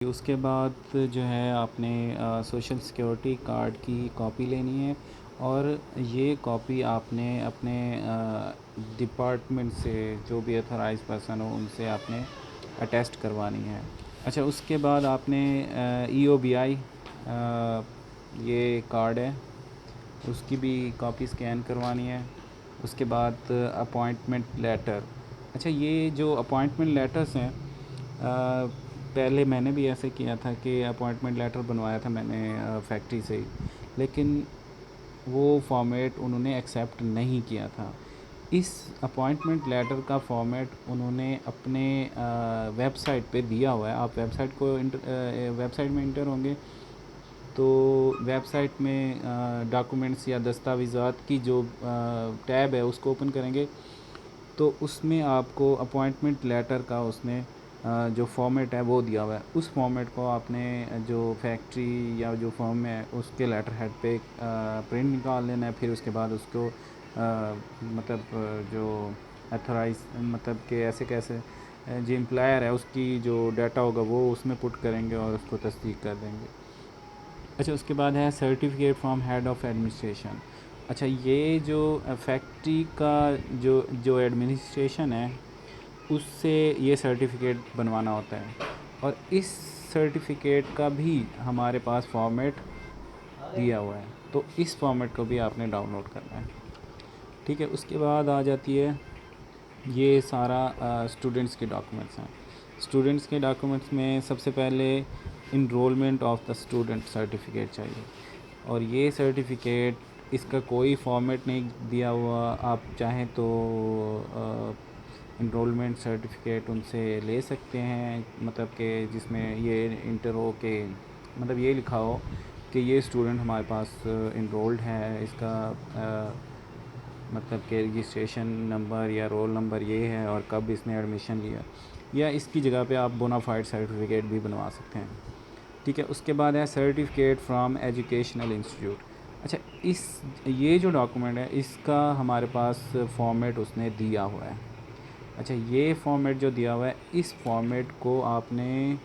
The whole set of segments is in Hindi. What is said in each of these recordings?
उसके बाद जो है आपने सोशल सिक्योरिटी कार्ड की कॉपी लेनी है और ये कॉपी आपने अपने डिपार्टमेंट से जो भी अथोराइज़ पर्सन हो उनसे आपने अटेस्ट करवानी है। अच्छा, उसके बाद आपने EOBI ये कार्ड है उसकी भी कॉपी स्कैन करवानी है। उसके बाद अपॉइंटमेंट लेटर। अच्छा, ये जो अपॉइंटमेंट लेटर्स हैं पहले मैंने भी ऐसे किया था कि अपॉइंटमेंट लेटर बनवाया था मैंने फैक्ट्री से ही, लेकिन वो फॉर्मेट उन्होंने एक्सेप्ट नहीं किया था। इस अपॉइंटमेंट लेटर का फॉर्मेट उन्होंने अपने वेबसाइट पे दिया हुआ है। आप वेबसाइट में इंटर होंगे तो वेबसाइट में डॉक्यूमेंट्स या दस्तावेज़ात की जो टैब है उसको ओपन करेंगे तो उसमें आपको अपॉइंटमेंट लेटर का उसने जो फॉर्मेट है वो दिया हुआ है। उस फॉर्मेट को आपने जो फैक्ट्री या जो फर्म है उसके लेटर हेड पे प्रिंट निकाल लेना है। फिर उसके बाद उसको जो अथोराइज मतलब कि ऐसे कैसे जो एम्प्लॉयर है उसकी जो डाटा होगा वो उसमें पुट करेंगे और उसको तस्दीक कर देंगे। अच्छा, उसके बाद है certificate from head of administration. अच्छा, ये जो फैक्ट्री का जो जो एडमिनिस्ट्रेशन है उससे ये सर्टिफिकेट बनवाना होता है और इस सर्टिफिकेट का भी हमारे पास फॉर्मेट दिया हुआ है, तो इस फॉर्मेट को भी आपने डाउनलोड करना है। ठीक है, उसके बाद आ जाती है ये सारा स्टूडेंट्स के डॉक्यूमेंट्स हैं। स्टूडेंट्स के डॉक्यूमेंट्स में सबसे पहले enrolment of the student certificate चाहिए और ये सर्टिफिकेट इसका कोई फॉर्मेट नहीं दिया हुआ। आप चाहें तो इनरोलमेंट सर्टिफिकेट उनसे ले सकते हैं, मतलब कि जिसमें ये इंटर हो के मतलब ये लिखा हो कि ये स्टूडेंट हमारे पास इनरोल्ड है, इसका मतलब कि रजिस्ट्रेशन नंबर या रोल नंबर ये है और कब इसने एडमिशन लिया, या इसकी जगह पे आप बोनाफाइड सर्टिफिकेट भी बनवा सकते हैं। ठीक है, उसके बाद है सर्टिफिकेट फ्रॉम एजुकेशनल इंस्टीट्यूट। अच्छा, इस ये जो डॉक्यूमेंट है इसका हमारे पास फॉर्मेट उसने दिया हुआ है। अच्छा, ये फॉर्मेट जो दिया हुआ है इस फॉर्मेट को आपने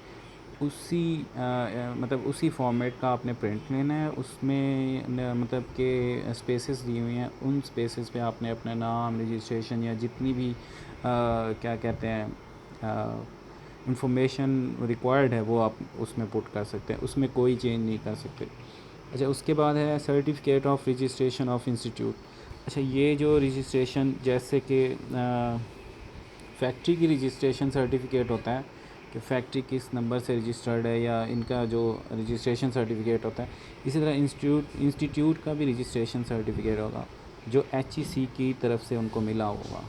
मतलब उसी फॉर्मेट का आपने प्रिंट लेना है। उसमें मतलब के स्पेसेस दी हुई हैं, उन स्पेसेस पे आपने अपना नाम, रजिस्ट्रेशन या जितनी भी क्या कहते हैं इंफॉर्मेशन रिक्वायर्ड है वो आप उसमें पुट कर सकते हैं, उसमें कोई चेंज नहीं कर सकते। अच्छा, उसके बाद है certificate of registration of institute. अच्छा, ये जो रजिस्ट्रेशन जैसे कि फैक्ट्री की रजिस्ट्रेशन सर्टिफिकेट होता है कि फैक्ट्री किस नंबर से रजिस्टर्ड है, या इनका जो रजिस्ट्रेशन सर्टिफिकेट होता है, इसी तरह इंस्टीट्यूट का भी रजिस्ट्रेशन सर्टिफिकेट होगा जो HEC की तरफ से उनको मिला होगा।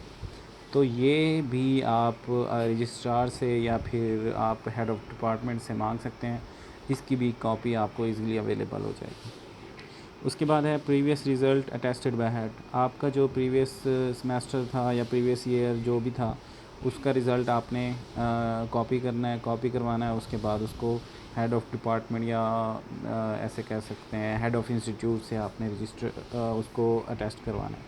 तो ये भी आप रजिस्ट्रार से या फिर आप हेड ऑफ़ डिपार्टमेंट से मांग सकते हैं। इसकी भी कॉपी आपको ईज़िली अवेलेबल हो जाएगी। उसके बाद है previous result attested bye head. आपका जो प्रीवियस सेमेस्टर था या प्रीवियस ईयर जो भी था उसका रिज़ल्ट आपने कॉपी करना है, कॉपी करवाना है। उसके बाद उसको हेड ऑफ़ डिपार्टमेंट या ऐसे कह सकते हैं हेड ऑफ़ इंस्टीट्यूट से आपने रजिस्टर उसको अटेस्ट करवाना है।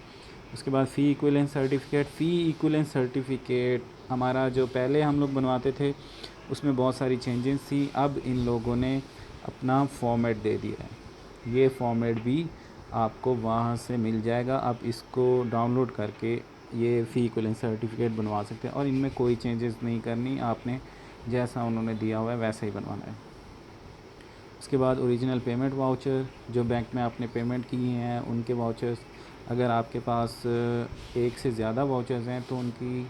उसके बाद फ़ी इक्विवेलेंस सर्टिफिकेट। फ़ी इक्विवेलेंस सर्टिफिकेट हमारा जो पहले हम लोग बनवाते थे उसमें बहुत सारी चेंजेस थी। अब इन लोगों ने अपना फॉर्मेट दे दिया है, ये फॉर्मेट भी आपको वहाँ से मिल जाएगा। आप इसको डाउनलोड करके ये फ़ी इक्विवेलेंस सर्टिफिकेट बनवा सकते हैं और इनमें कोई चेंजेस नहीं करनी, आपने जैसा उन्होंने दिया हुआ है वैसा ही बनवाना है। उसके बाद ओरिजिनल पेमेंट वाउचर, जो बैंक में आपने पेमेंट की हैं उनके वाउचर्स। अगर आपके पास एक से ज़्यादा वाउचर्स हैं तो उनकी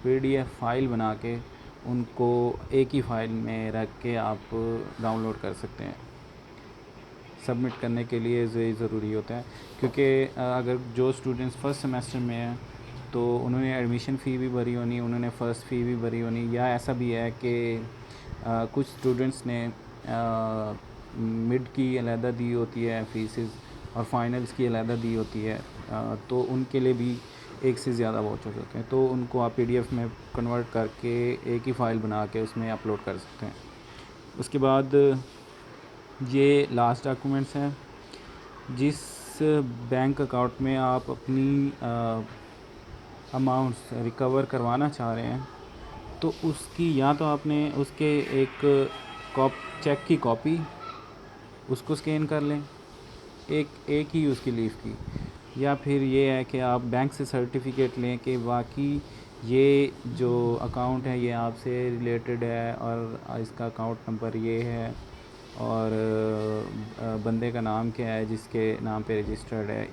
PDF फ़ाइल बना के उनको एक ही फ़ाइल में रख के आप डाउनलोड कर सकते हैं। सबमिट करने के लिए ये ज़रूरी होता है क्योंकि अगर जो स्टूडेंट्स फर्स्ट सेमेस्टर में हैं तो उन्होंने एडमिशन फ़ी भी भरी होनी, उन्होंने फ़र्स्ट फ़ी भी भरी होनी, या ऐसा भी है कि कुछ स्टूडेंट्स ने मिड की अलहदा दी होती है फ़ीसेस और फाइनल्स की अलहदा दी होती है, तो उनके लिए भी एक से ज़्यादा वाउचर्स होते हैं, तो उनको आप PDF में कन्वर्ट करके एक ही फ़ाइल बना के उसमें अपलोड कर सकते हैं। उसके बाद ये लास्ट डॉक्यूमेंट्स हैं। जिस बैंक अकाउंट में आप अपनी अमाउंट्स रिकवर करवाना चाह रहे हैं तो उसकी या तो आपने उसके एक चेक की कॉपी उसको स्कैन कर लें, एक ही उसकी लीफ की, या फिर ये है कि आप बैंक से सर्टिफिकेट लें कि वाकई ये जो अकाउंट है ये आपसे रिलेटेड है और इसका अकाउंट नंबर ये है और बंदे का नाम क्या है जिसके नाम पे रजिस्टर्ड है।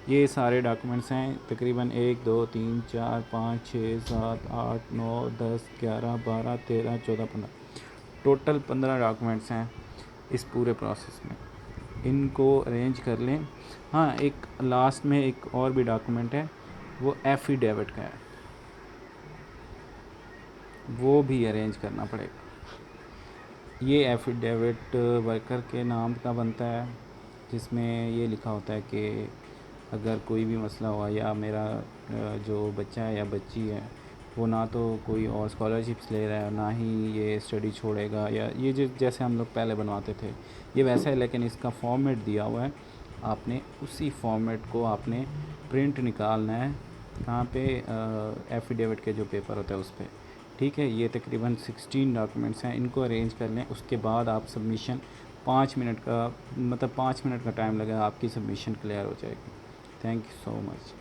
ये सारे डॉक्यूमेंट्स हैं तकरीबन 1 2 3 4 5 6 7 8 9 10 11 12 13 14 15 टोटल 15 डॉक्यूमेंट्स हैं इस पूरे प्रोसेस में। इनको अरेंज कर लें। हाँ, एक लास्ट में एक और भी डॉक्यूमेंट है, वो एफिडेविट का है, वो भी अरेंज करना पड़ेगा। ये एफिडेविट वर्कर के नाम का बनता है, जिसमें ये लिखा होता है कि अगर कोई भी मसला हुआ या मेरा जो बच्चा है या बच्ची है वो ना तो कोई और स्कॉलरशिप्स ले रहा है ना ही ये स्टडी छोड़ेगा, या ये जो जैसे हम लोग पहले बनवाते थे ये वैसा है, लेकिन इसका फॉर्मेट दिया हुआ है। आपने उसी फॉर्मेट को आपने प्रिंट निकालना है कहाँ पे, एफिडेविट के जो पेपर होता है उस पर। ठीक है, ये तकरीबन 16 डॉक्यूमेंट्स हैं, इनको अरेंज कर लें। उसके बाद आप सबमिशन 5 मिनट का 5 मिनट का टाइम लगेगा, आपकी सबमिशन क्लियर हो जाएगी। Thank you so much.